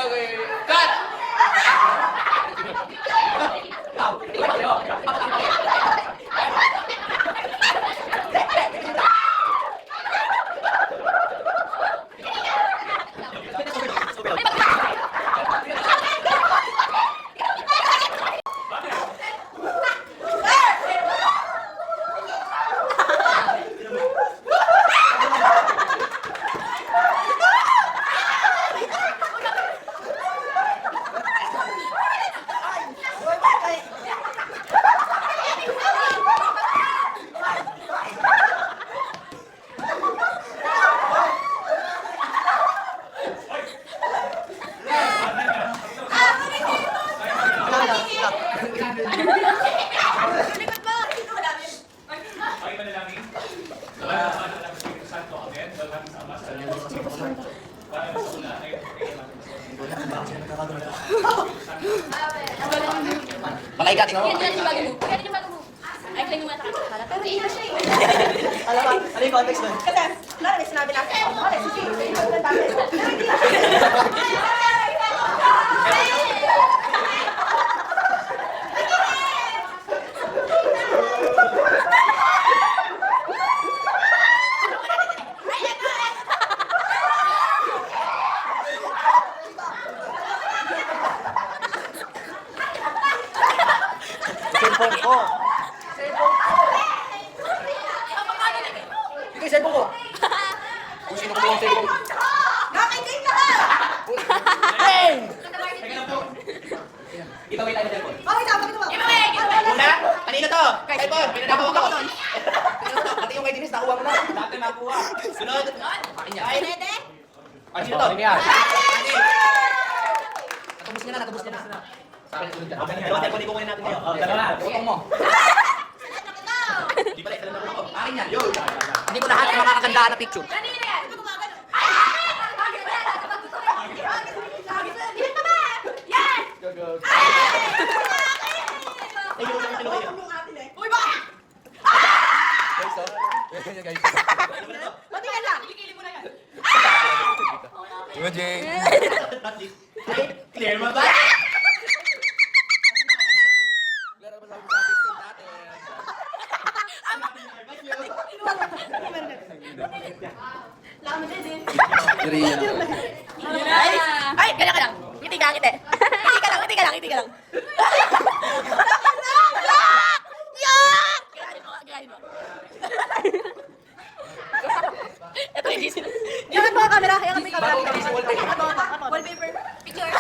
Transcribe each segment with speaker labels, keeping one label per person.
Speaker 1: okay. Cut!
Speaker 2: Palay ka, tingnan mo.
Speaker 3: Yan yung bago mo. Yan yung bago mo. Ay, kaya yung mata ka. Pero hindi na siya eh.
Speaker 2: Alam mo, ano yung context nun?
Speaker 4: Kasi, wala may sinabi natin. Wala, sige, ang dami. Pero hindi na siya.
Speaker 2: Cellphone ko. Ito yung cellphone ko. Kung sino ko yung cellphone.
Speaker 4: Nakakaitin ka ha!
Speaker 2: Hey! Ipawin tayo ng cellphone.
Speaker 4: Bakit na? Bakit na?
Speaker 2: Una, kanina to. Cellphone, pinanakuha ko nun. Pati yung kay Denise, nakuha mo na. Dati nakuha. Sunod. Akin niya.
Speaker 4: Ay, Nede?
Speaker 2: Ay, sino to? Natubos niya na, natubos niya na. Sa akin, sunod dyan. Dalawa, cellphone, ikukunin natin kayo. Dalawa. Utong mo. Di pala, isa lang na ko. Akin yan. Yo. Hindi ko lahat ng makakagandaan na picture.
Speaker 3: Kanina yan. Yan!
Speaker 2: Ay, yung mga kinuha kayo.
Speaker 4: Uy, ba?
Speaker 2: Guys,
Speaker 4: Pati ka lang.
Speaker 2: clear mo ba?
Speaker 4: Lama din din.
Speaker 3: Ay, kaya ka lang. Ngiti ka, ngiti. Ngiti ka lang, ngiti ka lang, ngiti ka lang. Yak! Kirahin mo, kirahin mo. Ito yung gising.
Speaker 4: Yan mo ang camera. Yan mo yung camera.
Speaker 2: Bago kami sa wallpaper.
Speaker 4: Wallpaper.
Speaker 3: Picture.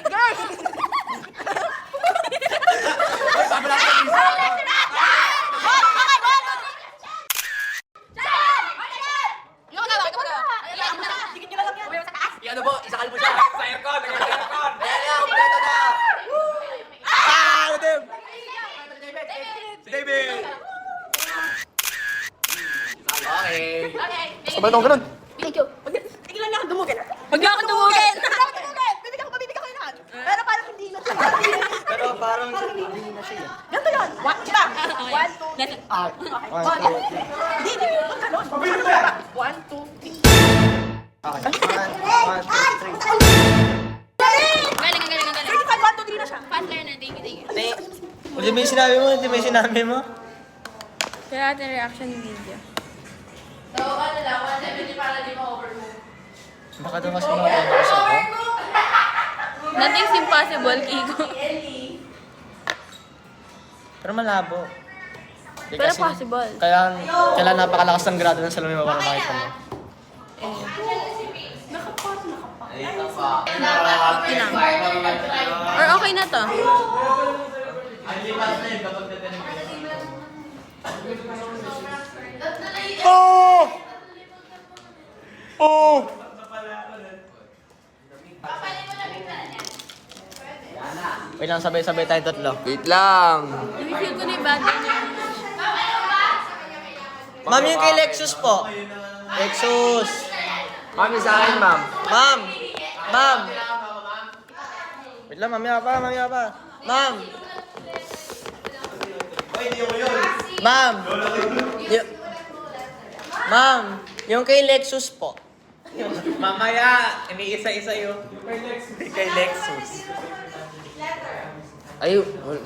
Speaker 4: Girls!
Speaker 3: Yung magawa, yung magawa.
Speaker 4: Dikit nyo na lang yan.
Speaker 2: Ano po? Isakal mo siya. Sa aircon. Aircon. Ayan yan. Kompleto na. Madam. Si David. Okay.
Speaker 3: Okay.
Speaker 2: Sabay nung ganun.
Speaker 3: Thank you.
Speaker 4: Tigilan niya akong dumugin.
Speaker 3: Huwag niyo akong tumugin.
Speaker 4: Bibigyan ko lahat. Pero parang hindi na siya.
Speaker 2: Pero parang hindi na siya.
Speaker 4: Ganito yun. One, diba? One, two,
Speaker 3: Nasa-
Speaker 4: Hindi, hindi. Huwag ganon. One, two, three.
Speaker 2: Okay. 1, 2, 3.
Speaker 3: Galing, ang galing, ang galing.
Speaker 4: 35, one, two, three na siya.
Speaker 3: Fast learner, thank you, thank you.
Speaker 2: Hindi may sinabi mo. Hindi may sinabi mo.
Speaker 5: Kaya natin reaction video.
Speaker 3: So, ano lang, 170 para di ma-overmove.
Speaker 2: Baka daw mas mga ako.
Speaker 5: Nothing's impossible, Kiko.
Speaker 2: Pero malabo. Di
Speaker 5: Pero
Speaker 2: kasi-
Speaker 5: possible.
Speaker 2: Kaya kailan napakalakas ng grado ng salamin mo para makita mo.
Speaker 5: Or okay na to.
Speaker 2: Oh! Oh! Wait lang, sabay-sabay tayo tatlo.
Speaker 1: Wait lang.
Speaker 5: Feel ko na yung battery niya.
Speaker 2: Ma'am, yung kay Lexus po. Lexus.
Speaker 1: Mami sa akin, ma'am.
Speaker 2: Ma'am. Ma'am. Wait lang, mamaya pa, mamaya pa. Ma'am. Ma'am. Ma'am, yung kay Lexus po. Mamaya, iniisa-isa yun. Kay Lexus.
Speaker 1: Ay,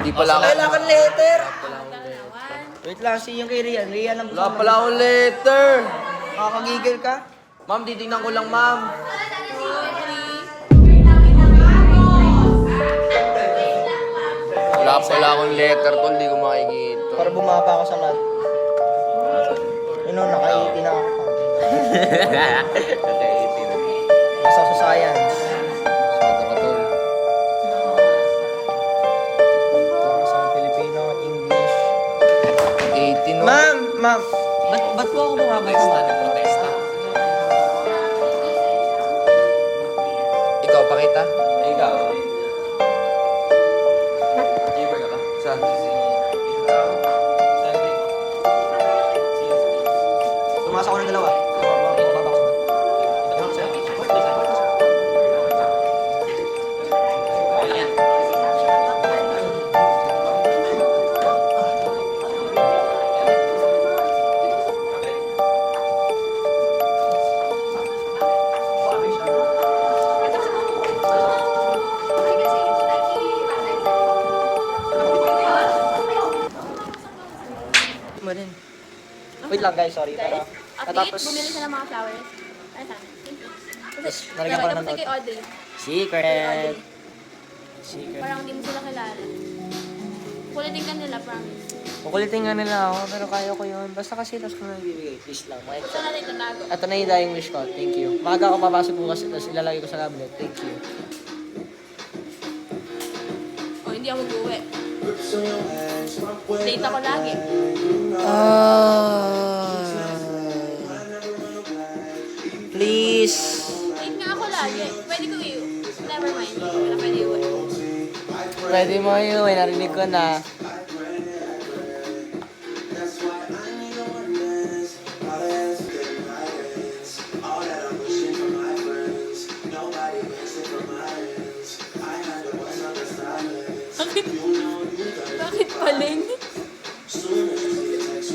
Speaker 1: di pala ako.
Speaker 4: Kailangan letter.
Speaker 5: One.
Speaker 4: Wait lang, si yung kay Rian. Rian ang
Speaker 1: Wala pala akong letter.
Speaker 4: Makakagigil ka?
Speaker 1: Ma'am, titignan ko lang, ma'am. Wala pala akong letter, tol. Di ko makikita.
Speaker 4: Para bumaba ako sa math. Ano, naka-80 na ako.
Speaker 2: Kaka-18.
Speaker 4: Basta sa science.
Speaker 1: Masyado ka, tol.
Speaker 4: Sa Filipino, English.
Speaker 1: 18, no?
Speaker 4: Ma'am. Ba't po ako bumaba sa math?
Speaker 2: Protesta.
Speaker 1: Ikaw, pakita.
Speaker 2: Ikaw. Giver ka ba?
Speaker 1: Saan?
Speaker 4: Tumasa ako ng dalawa. Bumaba ako sa math. Mo din. Wait lang guys, sorry. Pero,
Speaker 5: Update, bumili siya ng mga flowers. Ay, sana. Thank you. Kasi,
Speaker 4: nalagyan ko na ng
Speaker 5: dapat
Speaker 4: note.
Speaker 5: kay Audrey.
Speaker 4: Secret. Secret.
Speaker 5: Parang hindi mo sila kilala. Kulitin ka nila, promise.
Speaker 4: Kukulitin nga nila ako, pero kaya ko yun. Basta kasi tapos ko na ibibigay. Please lang.
Speaker 5: Gusto natin ito,
Speaker 4: Ito na yung dying wish ko. Thank you. Maaga ako papasok bukas, tapos ilalagay ko sa cabinet. Thank you.
Speaker 5: O, hindi ako mag-uwi. Date ako lagi.
Speaker 4: Please.
Speaker 5: Date nga ako lagi. Pwede ko i Never mind. Hindi ko na pwede iuwi.
Speaker 4: Pwede mo yun. Narinig ko na.
Speaker 5: Bakit paling?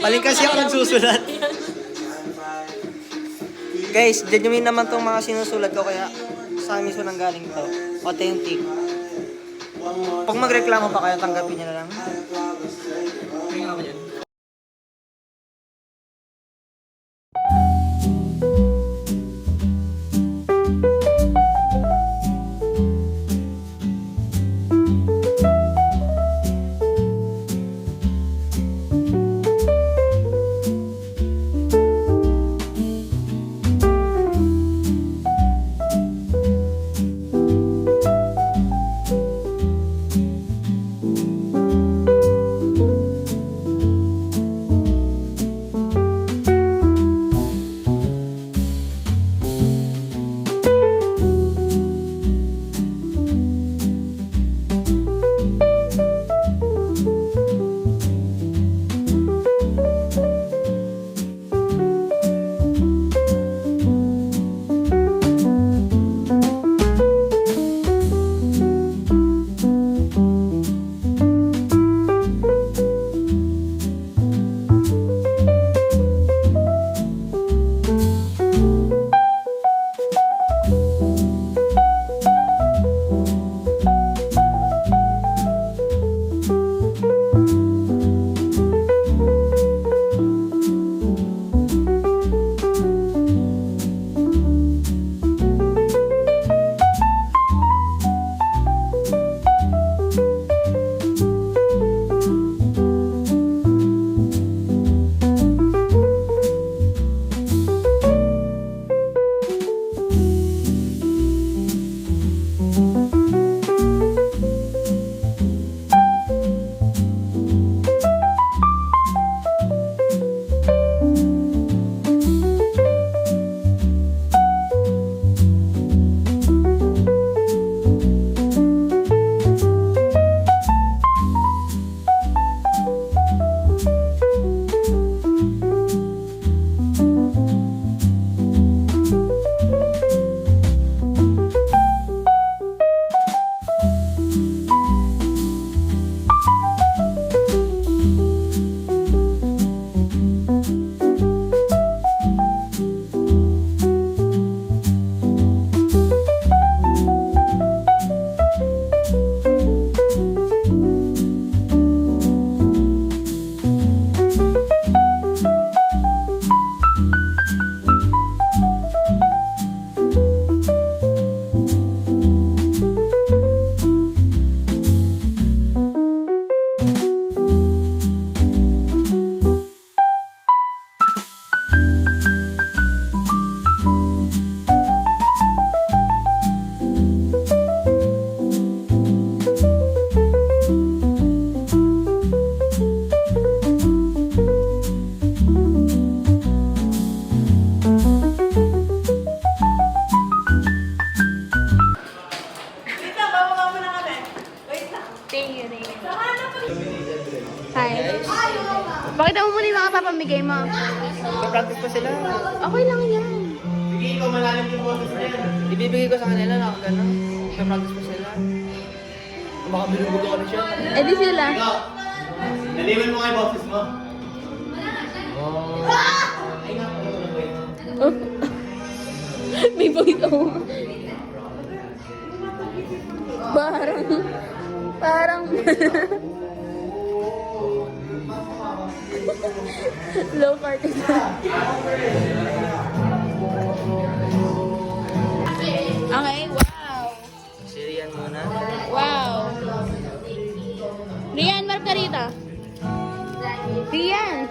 Speaker 4: Paling kasi ako nagsusulat. Guys, genuine naman tong mga sinusulat ko, kaya sa amin mismo nang galing to. Authentic. Pag magreklamo pa kayo, tanggapin nyo na lang.
Speaker 2: Kaya nga ba yun?
Speaker 3: Pakita mo muna yung mga papamigay mo.
Speaker 4: Practice pa sila.
Speaker 3: Okay lang yan.
Speaker 2: Bigay ko malalim yung boses na yan.
Speaker 4: Ibibigay ko sa kanila na gano'n. Practice pa sila. Baka binubuga ko na siya.
Speaker 3: Eh di sila.
Speaker 2: Ikaw, naliwan mo nga yung boses mo.
Speaker 3: Oh. May voice over. Parang low party. Okay, wow.
Speaker 4: Si Rian muna.
Speaker 3: Wow. Rian Margarita. Rian.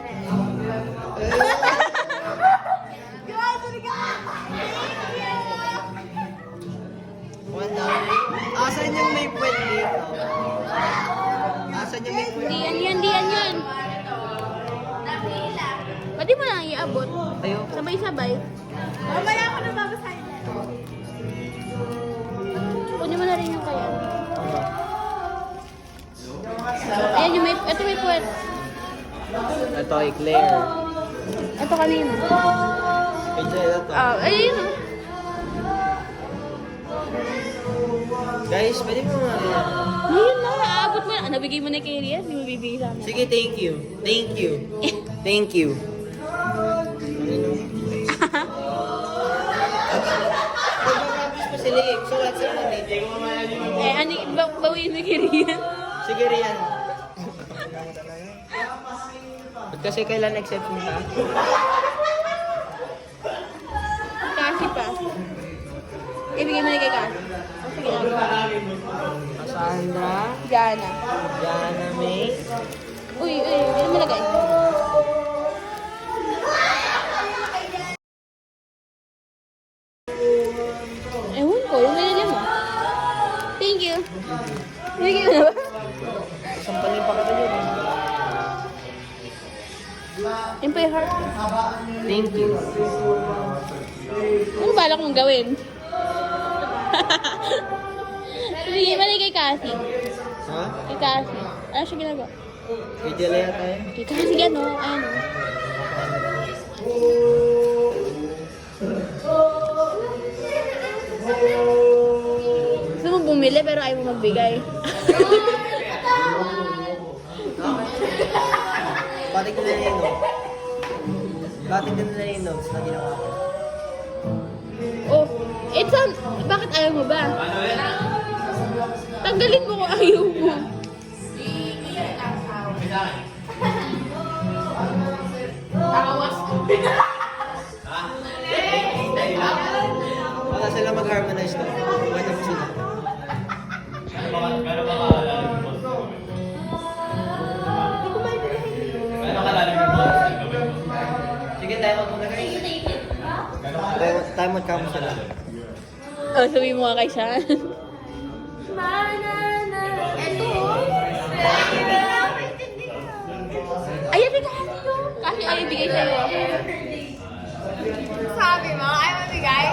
Speaker 4: Wala. Asan yung may puwet dito? Asan yung may puwet?
Speaker 3: Diyan. Pwede mo lang iabot.
Speaker 4: Ayoko.
Speaker 3: Sabay-sabay. Mamaya ako na babasahin. Kunin mo na rin yung kaya. Ayan yung ito may puwet.
Speaker 4: Ito ay Claire.
Speaker 3: Ito kanina.
Speaker 4: Kay Jella to.
Speaker 3: Ayun o.
Speaker 4: Guys, pwede mo mga
Speaker 3: Ngayon na, aabot mo na. Nabigay mo na kay Rian, hindi mo bibigay sa amin.
Speaker 4: Sige, thank you. Thank you. Thank you. Pag-practice pa sila eh. So, what's up natin?
Speaker 3: Bawiin mo kay Rian.
Speaker 4: Sige, Rian. Ba't kasi kailan exception ka?
Speaker 3: Kasi pa. Ibigay mo na kay Kasi. O, sige na.
Speaker 4: Cassandra.
Speaker 3: Jana.
Speaker 4: Jana May.
Speaker 3: Uy, ano mo lagay? Ewan ko, yung nilagay mo. Thank you. Ibigay mo na ba?
Speaker 4: Sampalin pa kita yun.
Speaker 3: Yung pa yung heart.
Speaker 4: Thank you.
Speaker 3: Ano balak mong gawin? Sige, mali kay Cassie.
Speaker 4: Ha?
Speaker 3: Kay Cassie. Ano siya ginagawa?
Speaker 4: Kay Jelea tayo.
Speaker 3: Kay Cassie gano, ano? Gusto mo bumili pero ayaw mo magbigay.
Speaker 4: Batik din na yung notes. Batik din na yung notes na ginawa ko.
Speaker 3: Oh, bakit ayaw mo ba? Tanggalin mo kung ayaw mo.
Speaker 4: Wala sila mag-harmonize ko. Pwede mo sila.
Speaker 2: Gano'n ba kalalim yung boses mo? Gano'n kalalim yung boses mo?
Speaker 4: Sige, tayo muna guys. Tayo magkamo sila.
Speaker 3: Oh, sabihin mo nga kay Sean. Ayan, may kasi yun. Kasi ayaw ibigay sa'yo.
Speaker 5: Sabi mo, ayaw magbigay?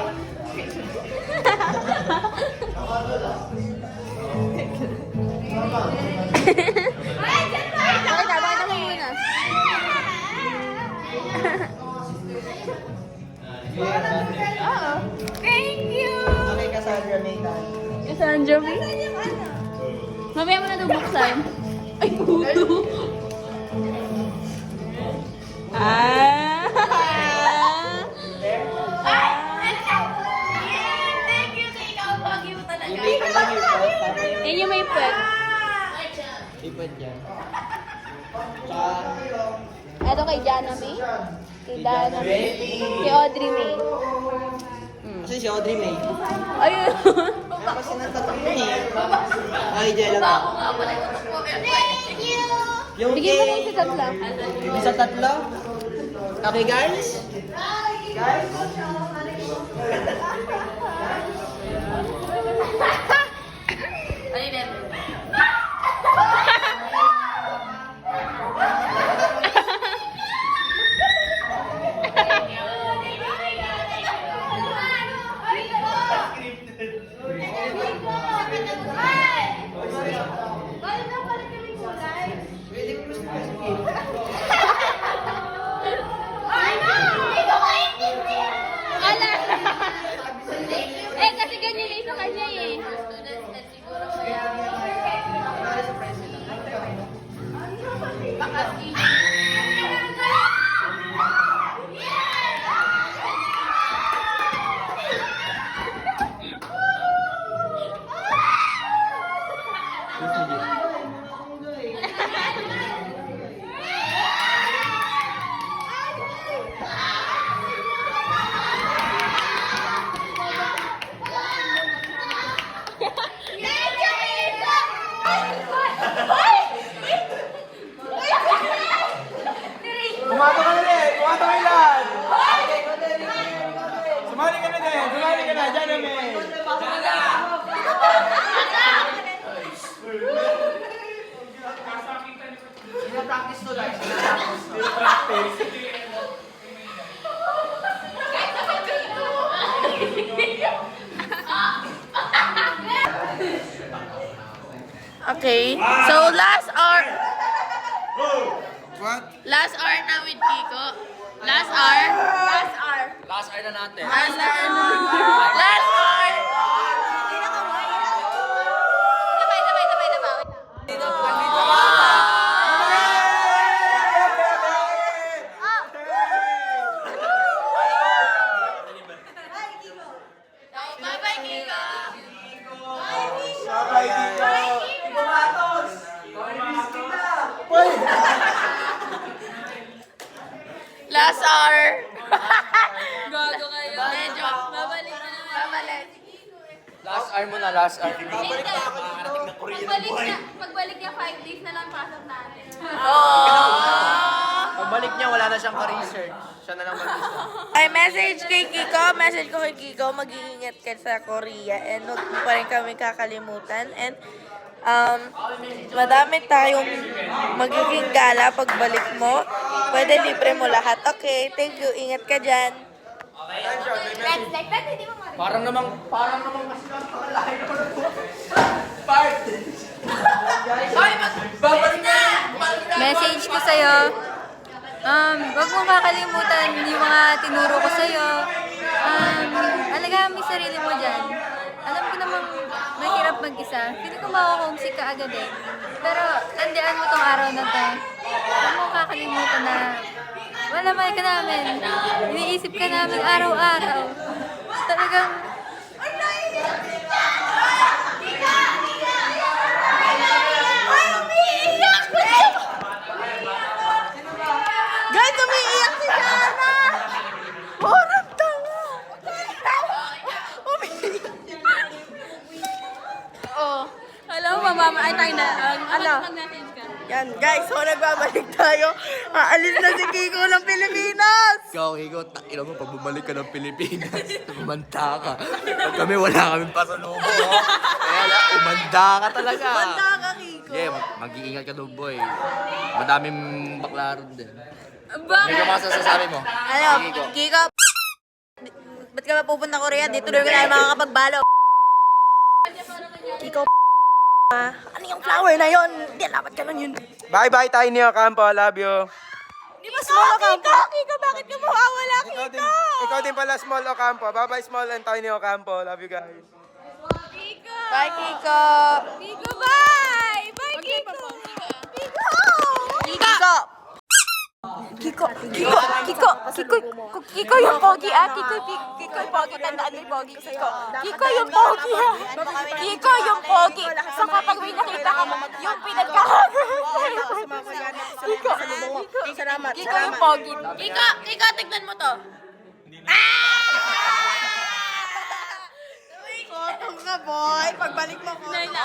Speaker 3: Bakit mo muna? Oo.
Speaker 5: Thank you!
Speaker 4: Okay, Cassandra May tayo.
Speaker 3: Yung Sandra May? Mamaya mo na ito buksan. Ay, puto.
Speaker 5: Thank you, kay ikaw. Pogi mo talaga.
Speaker 4: Yung may tama yung
Speaker 3: Yan yung may pet.
Speaker 4: ipad yan. Tsaka,
Speaker 3: Ito kay Jana May. Kay Dana May. Kay Audrey May.
Speaker 4: kasi si Audrey May.
Speaker 3: Ayun.
Speaker 4: Kasi natatak yun eh. Ay, Jella ka.
Speaker 5: Thank you!
Speaker 4: Yung
Speaker 3: Bigyan mo
Speaker 4: kay...
Speaker 3: lang sa tatlo.
Speaker 4: Isa tatlo. Okay, guys? Guys?
Speaker 3: Ano yun?
Speaker 5: Bakit na pala kami kulay?
Speaker 4: Pwede ko gusto kasi.
Speaker 5: kasi ganyan yung sa kanya eh. Siguro kaya.
Speaker 2: Bumato ka na rin! Bumato ka ilan! Sumali ka na din! Sumali ka na! Diyan na, men! Sina-practice to, guys. Sina-practice.
Speaker 3: Okay. So, last hour.
Speaker 2: What?
Speaker 3: Last hour na with Kiko. Last hour. Last hour.
Speaker 1: Last hour na natin.
Speaker 3: Last hour. Last hour. Bye-bye, Kiko.
Speaker 2: Sabay dito! Bumatos!
Speaker 3: Last hour.
Speaker 5: Gago kayo.
Speaker 3: Medyo.
Speaker 5: Babalik na naman.
Speaker 3: Babalik.
Speaker 1: Last hour mo na, last hour.
Speaker 5: Pagbalik niya 5 days na lang pasok natin.
Speaker 2: Pagbalik niya, wala na siyang ka-research. Siya na lang mag-research.
Speaker 3: Ay, message kay Kiko. Message ko kay Kiko. Mag-iingat ka sa Korea. And huwag mo pa rin kami kakalimutan. And madami tayong magiging gala pagbalik mo. Pwede libre mo lahat. Okay, thank you. Ingat ka dyan.
Speaker 5: Next, hindi mo marinig.
Speaker 1: Parang namang
Speaker 2: Mas lang pakalahin ko na po. Part! Babalik na!
Speaker 6: Message ko sa'yo, huwag mong kakalimutan yung mga tinuro ko sa'yo. Alagaan mo yung sarili mo dyan. Alam ko namang mahirap mag-isa. Feeling ko mako-homesick ka agad eh. Pero tandian mo tong araw na to. Huwag mong kakalimutan na wala mahal ka namin. Iniisip ka namin araw-araw. Talagang
Speaker 3: Guys, umiiyak si Jana! Parang tanga! Umiiyak si Jana. Oh.
Speaker 6: alam mo, mama, ay tayo na.
Speaker 3: Ano?
Speaker 6: Mag-message ka.
Speaker 3: Yan, guys, so nagbabalik tayo. Aalis na si Kiko ng Pilipinas!
Speaker 1: ikaw, Kiko, ina mo, pag bumalik ka ng Pilipinas, umanda ka. Pag kami, wala kaming pasalubong, oh. Kaya na, umanda ka talaga.
Speaker 3: Banda ka, Kiko.
Speaker 1: Yeah, mag-iingat ka doon, boy. Madaming bakla ron din.
Speaker 6: Bakit?
Speaker 1: Kiko, masasasabi mo?
Speaker 3: Ano, Kiko? Ba't ka mapupunta Korea? Dito rin ka na makakapagbalo. Kiko, ano yung flower na yon? Hindi, dapat ka lang yun.
Speaker 2: Bye-bye, Tiny Ocampo. Love you.
Speaker 3: Di ba small Kiko? Kiko, bakit ka mawawala, Kiko?
Speaker 2: Ikaw din pala, Small Ocampo. Bye-bye, Small and Tiny Ocampo. Love you guys.
Speaker 3: Bye, Kiko.
Speaker 6: Kiko, bye! Bye, Kiko!
Speaker 3: Kiko! Kiko, Kiko, Kiko, Kiko, Kiko yung pogi ah. Kiko yung pogi. Tandaan mo yung pogi, Kiko. Kiko yung pogi ah. Kiko yung pogi. So kapag may nakita ka, yung pinagkakagano. Kiko, Kiko yung pogi. Kiko, tignan mo to. Kotong ka, boy. Pagbalik mo ko.
Speaker 6: Dane!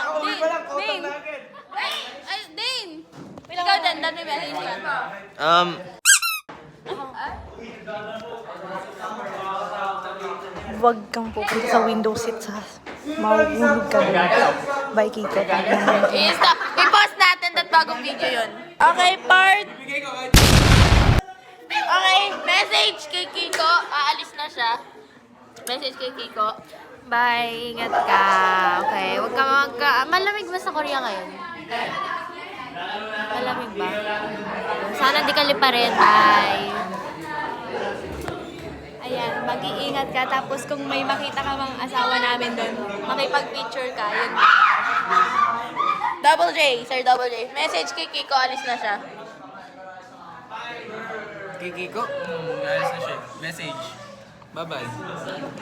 Speaker 6: Ay, Dane! Ikaw din, dati message ka.
Speaker 7: Huwag kang pupunta sa window seat sa mahuhulog ka doon. Bye, Kiko.
Speaker 3: I-pause natin that bagong video yun. Okay, part. Okay, message kay Kiko. Aalis na siya. Message kay Kiko.
Speaker 6: Bye, ingat ka. Okay, huwag ka malamig ba sa Korea ngayon? Malamig ba? Sana di ka lipa rin. Bye.
Speaker 5: Ayan, mag-iingat ka. Tapos kung may makita ka mang asawa namin doon, makipag-picture ka. Yun.
Speaker 3: Double J, Sir Double J. Message kay Kiko, alis na siya.
Speaker 1: Kiki ko? Alis na siya. Message. Bye-bye.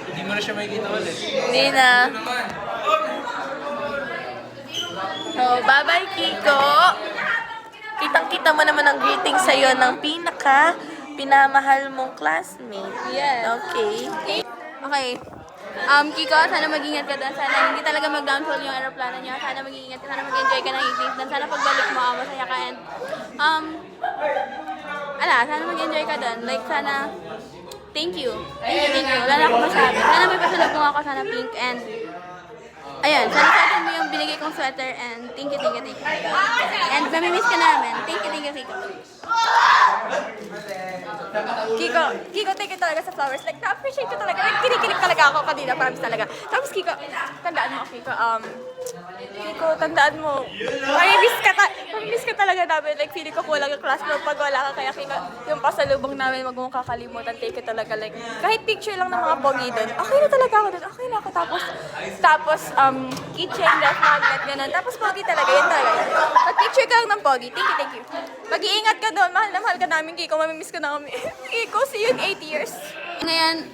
Speaker 1: Hindi mo na siya makikita ulit.
Speaker 3: Hindi na. Oh, bye-bye, Kiko. Kitang-kita mo naman ang greeting sa'yo ng pinamahal mong classmate.
Speaker 5: Yes.
Speaker 3: Okay.
Speaker 5: Okay. Kiko, sana mag-ingat ka doon. Sana hindi talaga mag-downfall yung aeroplano niya. Sana mag-ingat ka. Sana mag-enjoy ka ng evenings. Dan sana pagbalik mo, masaya ka. And, sana mag-enjoy ka doon. Like, sana, thank you. Thank you. Wala na akong masabi. Sana may pasalubong ako. Sana pink. And, ayun, sana sa atin mo yung binigay kong sweater. And, thank you. And, mamimiss ka namin. Thank you, Kiko.
Speaker 3: Kiko, thank you talaga sa flowers. Like, na-appreciate ko talaga. Like, kinikilig talaga ako kanina. Promise talaga. Tapos, Kiko, tandaan mo, Kiko, tandaan mo. Mamimiss ka talaga namin. Like, feeling ko kulang yung class mo pag wala ka. Kaya, Kiko, yung pasalubong namin, wag mong kakalimutan. Take it talaga. Like, kahit picture lang ng mga pogi doon, okay na talaga ako doon. Okay na ako. Tapos, keychain, ref magnet, ganun. Tapos, pogi talaga. Yan talaga. Pag-picture ka lang ng pogi. Thank you. Mag-iingat ka doon. Mahal na mahal ka namin, Kiko. Mamimiss ka na kami. Kiko, see you in 8 years.
Speaker 5: Ngayon,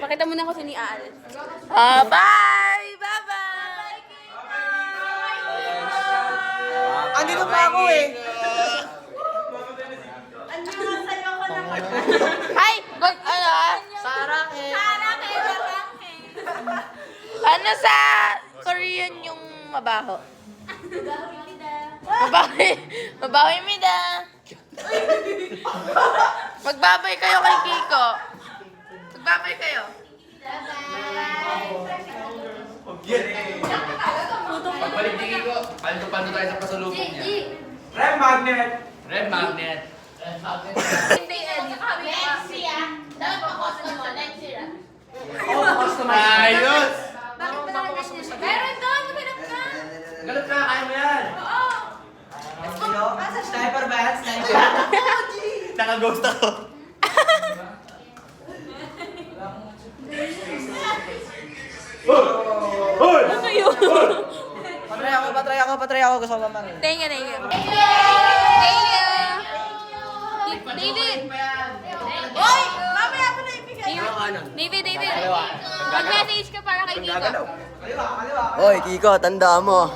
Speaker 5: pakita mo na ako ni Al.
Speaker 3: Bye! Bye-bye!
Speaker 4: Andito pa ako eh.
Speaker 3: Ay! Ano sa Korean yung mabaho? Mabaho yung mida. Magbabay kayo kay Kiko. Magbabay kayo.
Speaker 1: Pagbalik ni Kiko, paldo tayo sa pasalubong niya.
Speaker 2: Red magnet.
Speaker 1: Red magnet.
Speaker 5: Hindi, next year. Dapat pa-customer next year.
Speaker 1: Ayos!
Speaker 5: Bakit ba naman ganyan? Meron doon, maghanap ka.
Speaker 1: Galit na, kaya mo yan!
Speaker 4: Sniper ba yan? Sniper?
Speaker 2: Naka-ghost ako.
Speaker 4: Patry ako. Gusto ko ba man?
Speaker 5: Thank you. David! Oy! Mamaya ko na ibigay. David! Mag-message ka para kay Kiko.
Speaker 2: Hoy, Kiko, tanda mo.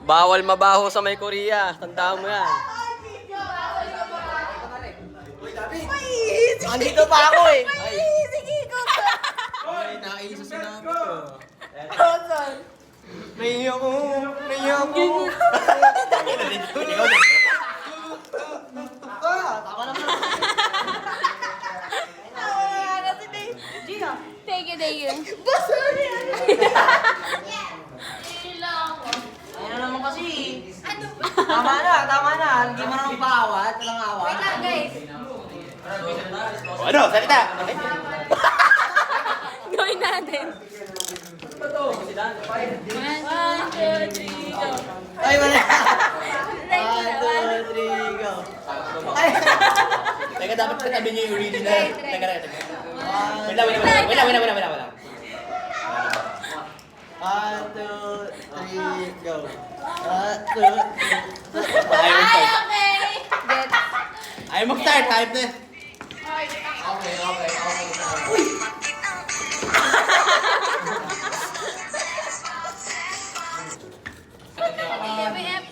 Speaker 2: Bawal mabaho sa may Korea. Tandaan mo yan.
Speaker 4: Andito pa ako eh.
Speaker 2: Ay, naiisa sa namin ko.
Speaker 4: Naiyak ko.
Speaker 5: Thank you.
Speaker 4: Ayan naman kasi. Tama na. Hindi mo naman paawat. Walang awat.
Speaker 2: Ano? Salita!
Speaker 5: Gawin natin. 1, 2, 3, go.
Speaker 4: Ay, wala.
Speaker 5: Thank
Speaker 4: 1, 2, 3, go.
Speaker 2: Teka, dapat katabi niyo yung original. Teka. Wait lang.
Speaker 4: 1, 2, 3, go. 1, 2,
Speaker 2: Ayaw mag-start, hype na.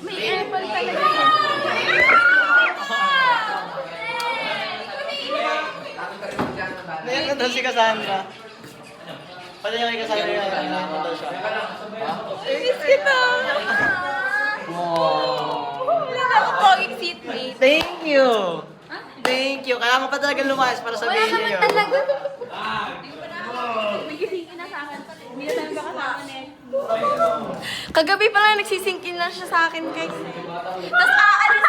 Speaker 5: May apple talaga yan.
Speaker 4: Ayan na daw si Cassandra. Pati niya kay Cassandra yung ayan na daw siya.
Speaker 3: Miss kita. Wala na akong poging seatmate.
Speaker 4: Thank you. Kaya mo pa talaga lumayas para
Speaker 5: Wala
Speaker 4: sabihin
Speaker 5: naman
Speaker 4: niyo.
Speaker 5: talaga. Nagisingin na sa akin. Hindi na talaga kasama na
Speaker 3: Kagabi pa lang nagsisingkin na siya sa akin, guys. Tapos aalis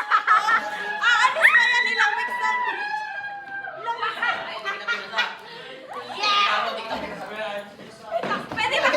Speaker 3: pa yan ilang weeks na. Pwede ba?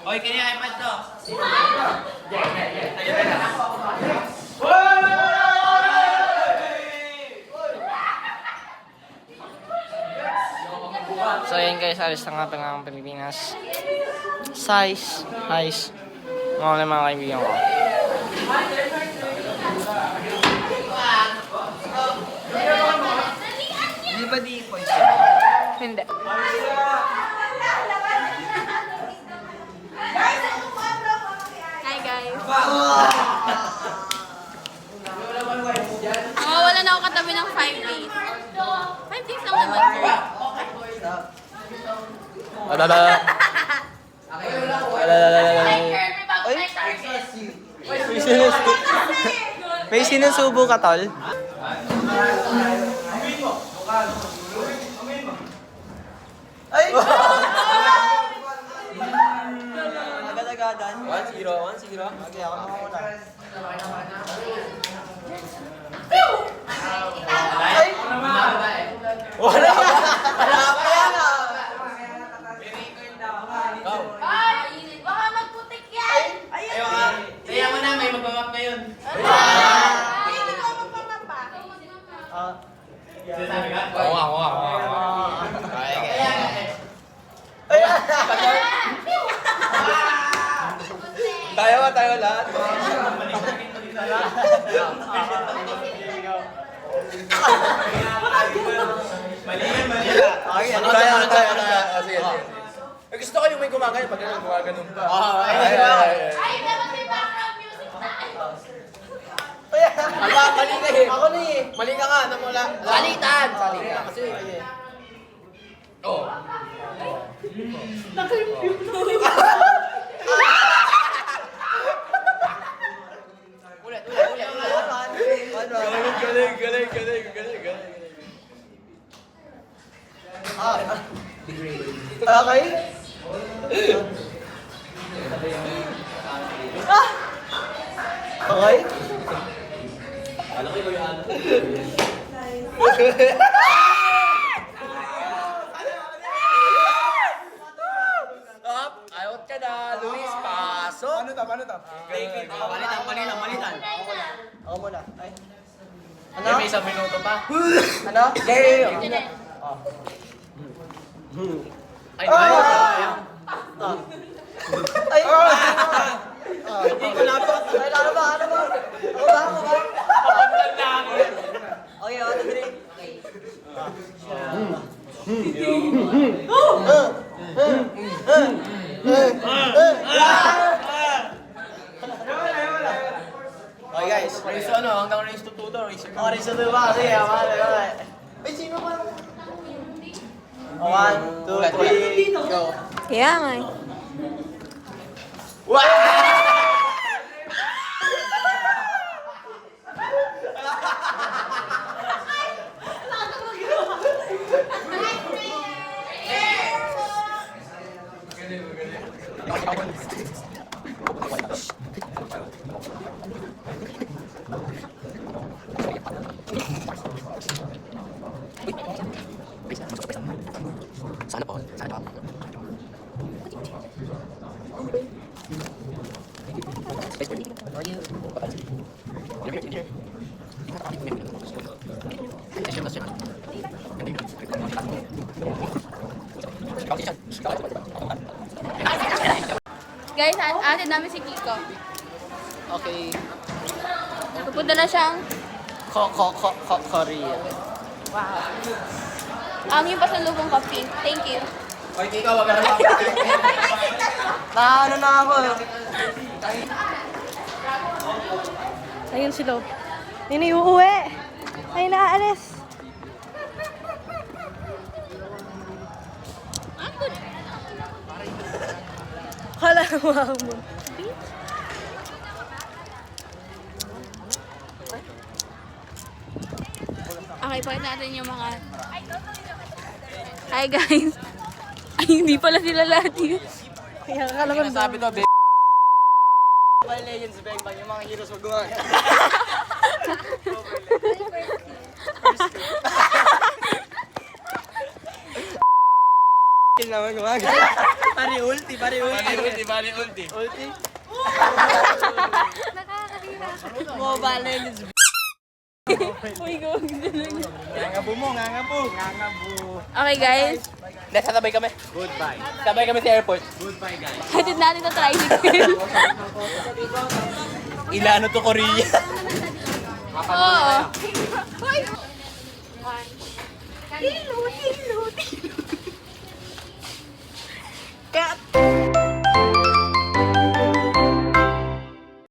Speaker 2: Oy, kanya iPad to.
Speaker 4: So yun guys, alis na nga pa ng Pilipinas. Size, nice. Mga kaibigan ko. Di ba di po ito?
Speaker 3: Hindi.
Speaker 5: Hi guys. Wala na ako katabi ng 5 days. 5 days lang naman.
Speaker 4: May sinusubo ka, tol? Ay! Agad-agadan. 1-0. Okay, ako naman muna. Ay! Wala!
Speaker 3: Baka magputik yan!
Speaker 2: Kaya mo na, may magmamap ngayon. Sinasabi ka?
Speaker 1: Oo nga. Tayo lahat.
Speaker 2: Mali yan.
Speaker 1: Tayo. Sige. Gusto ko yung may gumagano pag gumagano pa.
Speaker 3: Ay, dapat may background music tayo!
Speaker 1: Mali ka eh. Ako na eh. Mali ka nga. Namula. Salitan. Kasi. Oh. Ulit. Galing.
Speaker 4: Okay? Okay?
Speaker 1: Ayot ka na, Luis. Pasok. Paano to?
Speaker 2: Palitan.
Speaker 4: Ako muna. Ay.
Speaker 1: Ano? May isang minuto pa.
Speaker 4: Ano?
Speaker 1: Yeah. Ay,
Speaker 4: Ay! Hindi ko lapot. Ay, ano ba? Ako ba? Okay, 1, 2, 3.
Speaker 1: Okay guys, race to hanggang race to 2 to, race to 2.
Speaker 4: Okay, so diba? Sige, okay. Ay, sino ba? 1, 2, 3, go.
Speaker 3: Kaya nga eh.
Speaker 1: Sana po.
Speaker 5: Guys, atin namin si Kiko.
Speaker 4: Okay.
Speaker 5: Pupunta na siyang
Speaker 4: Korea.
Speaker 5: yung pasalubong ko, Pink. Thank you.
Speaker 2: Oy, Kiko, wag ka na
Speaker 4: Ano na ako?
Speaker 7: Ayun si Lo. Nini, uuwi. Ay, naalis. Kala mo.
Speaker 5: Okay, pakita natin yung mga... Hi guys! Ay, hindi pala sila lahat yun.
Speaker 7: Kaya akala mo
Speaker 1: Sabi to,
Speaker 4: Mobile Legends, Bang Bang, yung mga heroes wag gumagana. naman gumaga. Pari ulti.
Speaker 6: Nakakahira.
Speaker 4: Mobile Legends.
Speaker 5: Okay guys,
Speaker 2: Sabay kami. Sabay kami sa airport.
Speaker 5: hatid natin sa tricycle.
Speaker 2: Ilano to Korea.
Speaker 5: Oo.